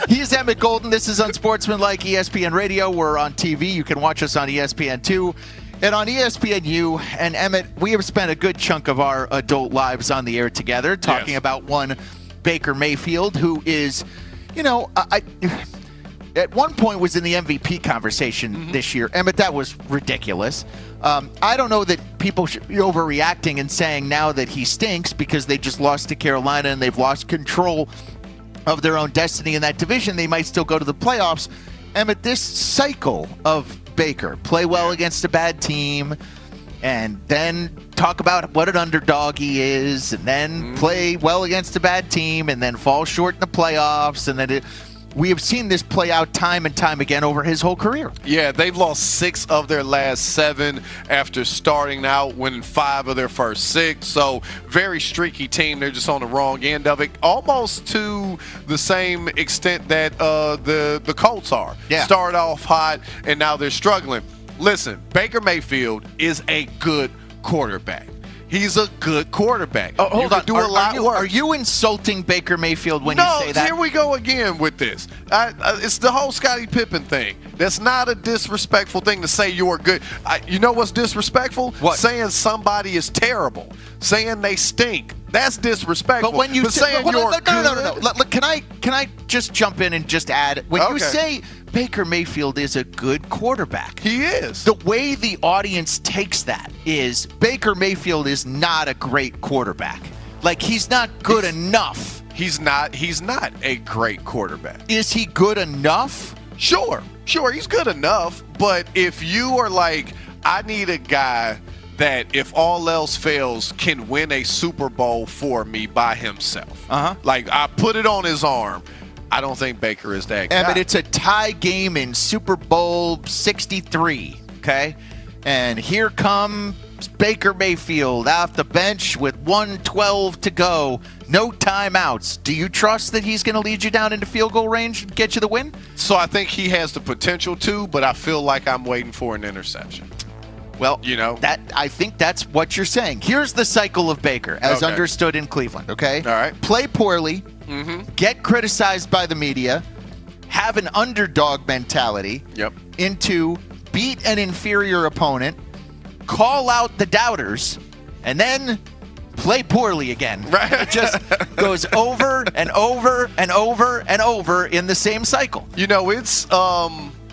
He's Emmett Golden. This is Unsportsmanlike ESPN Radio. We're on TV. You can watch us on ESPN2 and on ESPNU. And Emmett, we have spent a good chunk of our adult lives on the air together talking about one Baker Mayfield, who is, at one point was in the MVP conversation this year. Emmett, that was ridiculous. I don't know that people should be overreacting and saying now that he stinks because they just lost to Carolina and they've lost control of their own destiny in that division. They might still go to the playoffs. Emmett, this cycle of Baker, play well against a bad team, and then talk about what an underdog he is, and then play well against a bad team, and then fall short in the playoffs, and then we have seen this play out time and time again over his whole career. Yeah, they've lost 6 of their last 7 after starting out, winning 5 of their first 6. So very streaky team. They're just on the wrong end of it, almost to the same extent that the Colts are. Yeah. Started off hot, and now they're struggling. Listen, Baker Mayfield is a good quarterback. He's a good quarterback. Oh, hold on. Do a lot worse. Are you insulting Baker Mayfield when you say that? No, here we go again with this. It's the whole Scottie Pippen thing. That's not a disrespectful thing to say you're good. You know what's disrespectful? What? Saying somebody is terrible. Saying they stink. That's disrespectful. But when you say saying you're no. good. Look, can I just jump in and just add? When you say Baker Mayfield is a good quarterback, He is. the way the audience takes that is Baker Mayfield is not a great quarterback. Like, he's not good enough. He's not a great quarterback. Is he good enough? Sure, he's good enough. But if you are like, I need a guy that, if all else fails, can win a Super Bowl for me by himself. Like, I put it on his arm. I don't think Baker is that guy. But it's a tie game in Super Bowl 63, okay? And here comes Baker Mayfield off the bench with 1:12 to go. No timeouts. Do you trust that he's going to lead you down into field goal range and get you the win? So I think he has the potential to, but I feel like I'm waiting for an interception. Well, that I think that's what you're saying. Here's the cycle of Baker, as understood in Cleveland, okay? All right. Play poorly, get criticized by the media, have an underdog mentality, into beat an inferior opponent, call out the doubters, and then play poorly again. Right. It just goes over and over and over and over in the same cycle. It's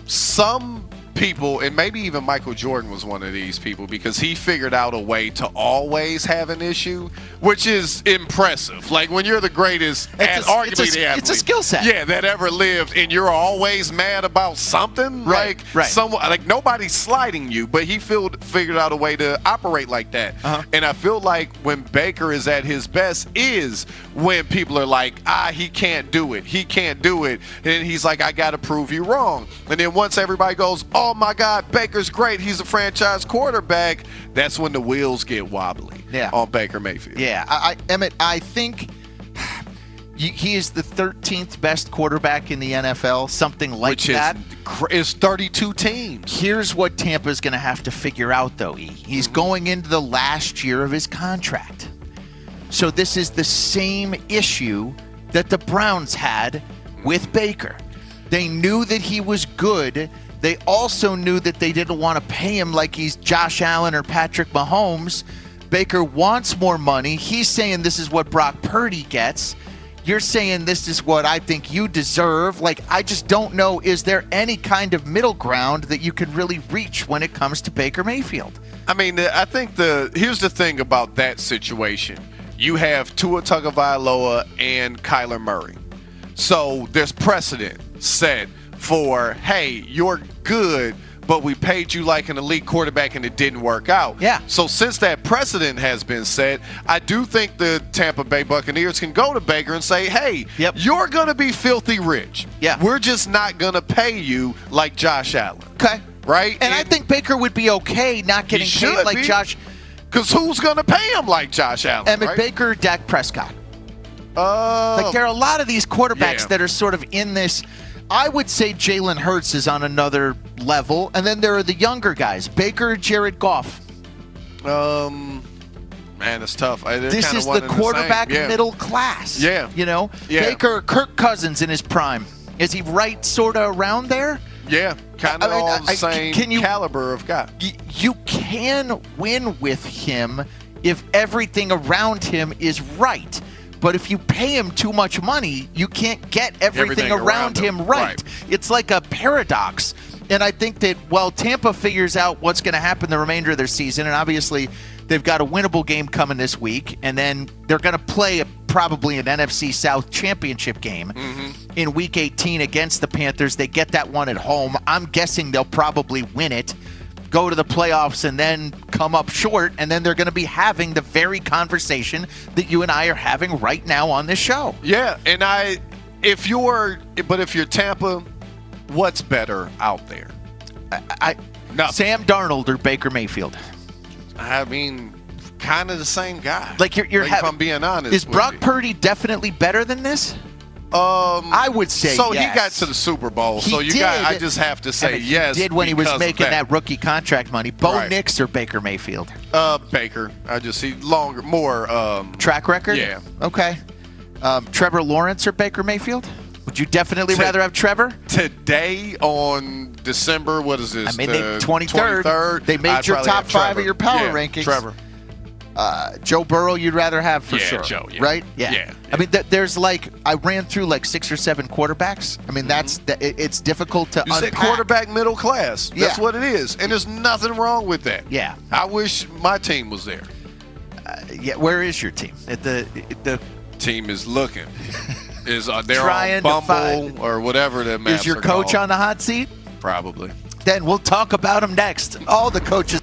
some people, and maybe even Michael Jordan was one of these people, because he figured out a way to always have an issue, which is impressive. Like, when you're the greatest, arguably the athlete, it's a skill set. Yeah, that ever lived, and you're always mad about something. Right. Someone, like, nobody's sliding you, but he figured out a way to operate like that. And I feel like when Baker is at his best is when people are like, he can't do it. He can't do it. And he's like, I got to prove you wrong. And then once everybody goes, oh my God, Baker's great, he's a franchise quarterback, that's when the wheels get wobbly on Baker Mayfield. Yeah, Emmett, I think he is the 13th best quarterback in the NFL, something like that. Which is 32 teams. Here's what Tampa's going to have to figure out, though, E. He's going into the last year of his contract. So this is the same issue that the Browns had with Baker. They knew that he was good. They also knew that they didn't want to pay him like he's Josh Allen or Patrick Mahomes. Baker wants more money. He's saying this is what Brock Purdy gets. You're saying this is what I think you deserve. Like, I just don't know, is there any kind of middle ground that you can really reach when it comes to Baker Mayfield? I mean, I think here's the thing about that situation. You have Tua Tagovailoa and Kyler Murray. So there's precedent set for, hey, you're good, but we paid you like an elite quarterback and it didn't work out. Yeah. So since that precedent has been set, I do think the Tampa Bay Buccaneers can go to Baker and say, hey, you're going to be filthy rich. Yeah. We're just not going to pay you like Josh Allen. Okay. Right? And I think Baker would be okay not getting paid like Josh. Because who's going to pay him like Josh Allen? Emmett Baker, Dak Prescott. Like, there are a lot of these quarterbacks that are sort of in this. I would say Jalen Hurts is on another level, and then there are the younger guys, Baker, Jared Goff. Man, it's tough. This is the quarterback middle class. Yeah. Baker, Kirk Cousins in his prime. Is he right sort of around there? Yeah, kind of all the same caliber of guy. You can win with him if everything around him is right. But if you pay him too much money, you can't get everything around him right. It's like a paradox. And I think that while Tampa figures out what's going to happen the remainder of their season, and obviously they've got a winnable game coming this week, and then they're going to play probably an NFC South championship game in Week 18 against the Panthers. They get that one at home. I'm guessing they'll probably win it, go to the playoffs, and then come up short, and then they're going to be having the very conversation that you and I are having right now on this show. Yeah, and if you're Tampa, what's better out there? Sam Darnold or Baker Mayfield? I mean, kind of the same guy. Like if I'm being honest, is Brock Purdy definitely better than this? I would say so. Yes. He got to the Super Bowl, I just have to say yes. He did when he was making that rookie contract money. Bo Nix or Baker Mayfield? Baker. I just see more track record. Yeah. Okay. Trevor Lawrence or Baker Mayfield? Would you definitely rather have Trevor? Today on December, what is this? I mean, 23rd. They made your top 5 of your power rankings. Trevor. Joe Burrow, you'd rather have for sure. Joe, right? Yeah. I mean, there's I ran through 6 or 7 quarterbacks. I mean, it's difficult to unpack. You said quarterback middle class. That's what it is. And there's nothing wrong with that. Yeah. I wish my team was there. Where is your team? The team is looking. They're trying on Bumble or whatever the maps Is your coach on the hot seat? Probably. Then we'll talk about him next. All the coaches.